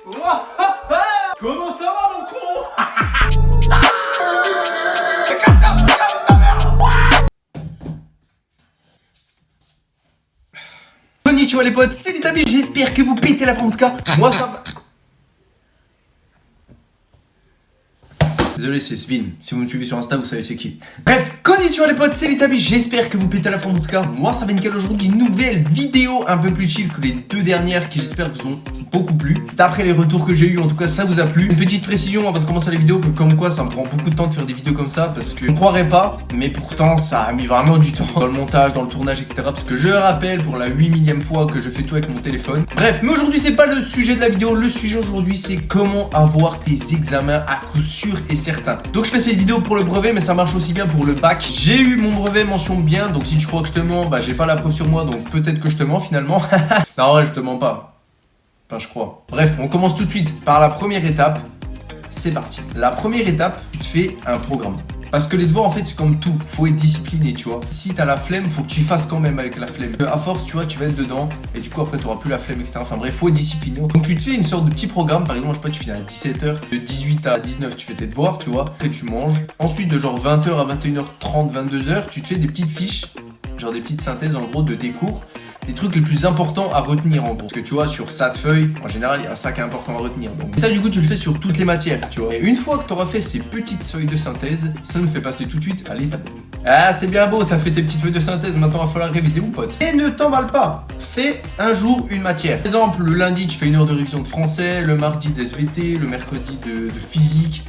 Comment ça va mon con? T'es cassé un truc avec ta mère. Konnichiwa les potes, c'est Litabi, j'espère que vous pétez la forme. En tout cas, moi ça va. Désolé, c'est Svin. Si vous me suivez sur Insta, vous savez c'est qui. Bref, konnichiwa les potes, c'est Litabi, j'espère que vous pétez la forme. En tout cas, moi ça va nickel aujourd'hui. Une nouvelle vidéo un peu plus chill que les deux dernières qui j'espère vous ont beaucoup plu. D'après les retours que j'ai eu, en tout cas ça vous a plu. Une petite précision avant de commencer la vidéo, que comme quoi ça me prend beaucoup de temps de faire des vidéos comme ça, parce que on croirait pas, mais pourtant ça a mis vraiment du temps dans le montage, dans le tournage, etc. Parce que je rappelle pour la 8 000e fois que je fais tout avec mon téléphone. Bref, mais aujourd'hui c'est pas le sujet de la vidéo. Le sujet aujourd'hui c'est comment avoir tes examens à coup sûr et certain. Donc je fais cette vidéo pour le brevet, mais ça marche aussi bien pour le bac. J'ai eu mon brevet mention bien, donc si tu crois que je te mens, bah j'ai pas la preuve sur moi, donc peut-être que je te mens finalement. Non ouais, je te mens pas. Enfin je crois. Bref, on commence tout de suite par la première étape. C'est parti. La première étape, tu te fais un programme. Parce que les devoirs en fait c'est comme tout, faut être discipliné tu vois. Si t'as la flemme, faut que tu fasses quand même avec la flemme. À force tu vois, tu vas être dedans et du coup après t'auras plus la flemme etc. Enfin bref, faut être discipliné. Donc tu te fais une sorte de petit programme, par exemple je sais pas, tu finis à 17h, de 18 à 19 tu fais tes devoirs tu vois. Après tu manges. Ensuite de genre 20h à 21h30, 22h, tu te fais des petites fiches, genre des petites synthèses en gros de tes cours. Des trucs les plus importants à retenir en gros. Parce que tu vois, sur cette feuille, en général, il y a ça qui est important à retenir. Donc ça, du coup, tu le fais sur toutes les matières, tu vois. Et une fois que tu auras fait ces petites feuilles de synthèse, ça nous fait passer tout de suite à l'étape 2. Ah, c'est bien beau, t'as fait tes petites feuilles de synthèse, maintenant il va falloir réviser, mon pote. Et ne t'emballe pas, fais un jour une matière. Par exemple, le lundi, tu fais 1 heure de révision de français, le mardi de SVT, le mercredi de physique.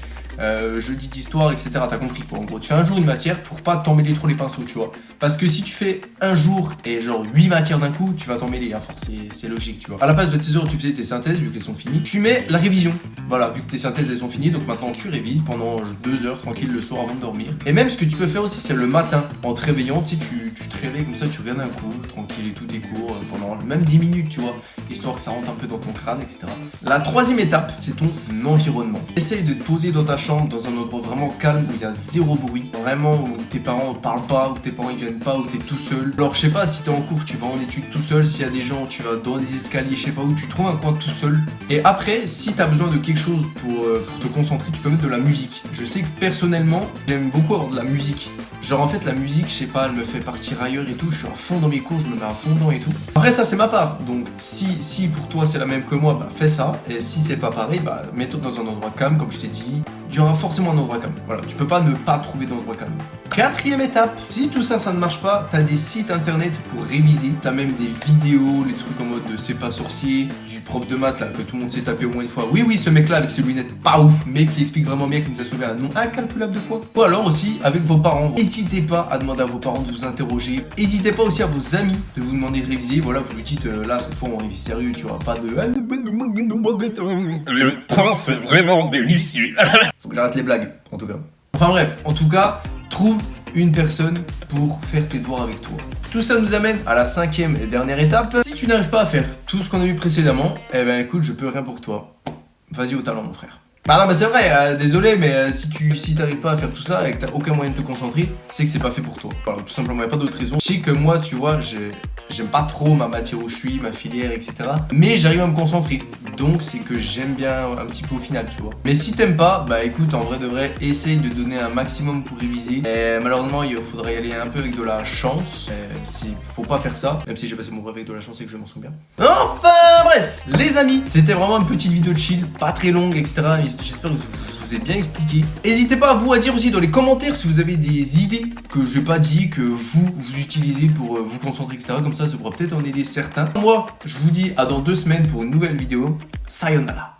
Jeudi d'histoire, etc. T'as compris quoi. En gros, tu fais un jour une matière pour pas t'emmêler trop les pinceaux, tu vois. Parce que si tu fais un jour et genre 8 matières d'un coup, tu vas t'emmêler à force, c'est logique, tu vois. À la place de tes heures, tu faisais tes synthèses, vu qu'elles sont finies. Tu mets la révision. Voilà, vu que tes synthèses elles sont finies, donc maintenant tu révises pendant 2 heures tranquille le soir avant de dormir. Et même ce que tu peux faire aussi, c'est le matin, en te réveillant, tu sais, tu te réveilles comme ça, tu regardes un coup, tranquille et tout tes cours pendant même 10 minutes, tu vois, histoire que ça rentre un peu dans ton crâne, etc. La troisième étape, c'est ton environnement. Essaye de te poser dans ta chambre, dans un endroit vraiment calme où il y a zéro bruit, vraiment où tes parents ne parlent pas, où tes parents ils viennent pas, où t'es tout seul. Alors je sais pas si t'es en cours, tu vas en études tout seul, s'il y a des gens, tu vas dans les escaliers, je sais pas où, tu trouves un coin tout seul. Et après, si t'as besoin de quelque chose pour te concentrer, tu peux mettre de la musique. Je sais que personnellement, j'aime beaucoup avoir de la musique. Genre en fait la musique, je sais pas, elle me fait partir ailleurs et tout, je suis à fond dans mes cours, je me mets à fond dedans et tout. Après ça c'est ma part, donc si pour toi c'est la même que moi, bah fais ça. Et si c'est pas pareil, bah mets-toi dans un endroit calme, comme je t'ai dit. Il y aura forcément un endroit calme. Voilà, tu peux pas ne pas trouver d'endroit calme. Quatrième étape, si tout ça ne marche pas, t'as des sites internet pour réviser. T'as même des vidéos, les trucs en mode de c'est pas sorcier, du prof de maths là que tout le monde s'est tapé au moins une fois. Oui, ce mec là avec ses lunettes pas ouf, mais qui explique vraiment bien, qui nous a sauvé un nombre incalculable de fois. Ou alors aussi avec vos parents. N'hésitez pas à demander à vos parents de vous interroger. N'hésitez pas aussi à vos amis de vous demander de réviser. Voilà, vous lui dites là cette fois on révise sérieux, tu vois, pas de le pain c'est vraiment délicieux. Faut que j'arrête les blagues, en tout cas. Enfin bref, en tout cas, trouve une personne pour faire tes devoirs avec toi. Tout ça nous amène à la 5e et dernière étape. Si tu n'arrives pas à faire tout ce qu'on a vu précédemment, eh ben écoute, je peux rien pour toi. Vas-y au talent, mon frère. Bah non, mais c'est vrai, désolé, mais si t'arrives pas à faire tout ça et que t'as aucun moyen de te concentrer, c'est que c'est pas fait pour toi. Voilà, tout simplement, y a pas d'autre raison. Je sais que moi, tu vois, j'aime pas trop ma matière où je suis, ma filière, etc. Mais j'arrive à me concentrer. Donc c'est que j'aime bien un petit peu au final, tu vois. Mais si t'aimes pas, bah écoute, en vrai de vrai, essaye de donner un maximum pour réviser. Et malheureusement, il faudrait y aller un peu avec de la chance. Faut pas faire ça, même si j'ai passé mon brevet avec de la chance et que je m'en souviens. Enfin bref, les amis, c'était vraiment une petite vidéo de chill, pas très longue, etc. J'espère que je vous ai bien expliqué. N'hésitez pas à dire aussi dans les commentaires si vous avez des idées que j'ai pas dit, que vous utilisez pour vous concentrer, etc. Comme ça pourra peut-être en aider certains. Moi, je vous dis à dans 2 semaines pour une nouvelle vidéo. Sayonara.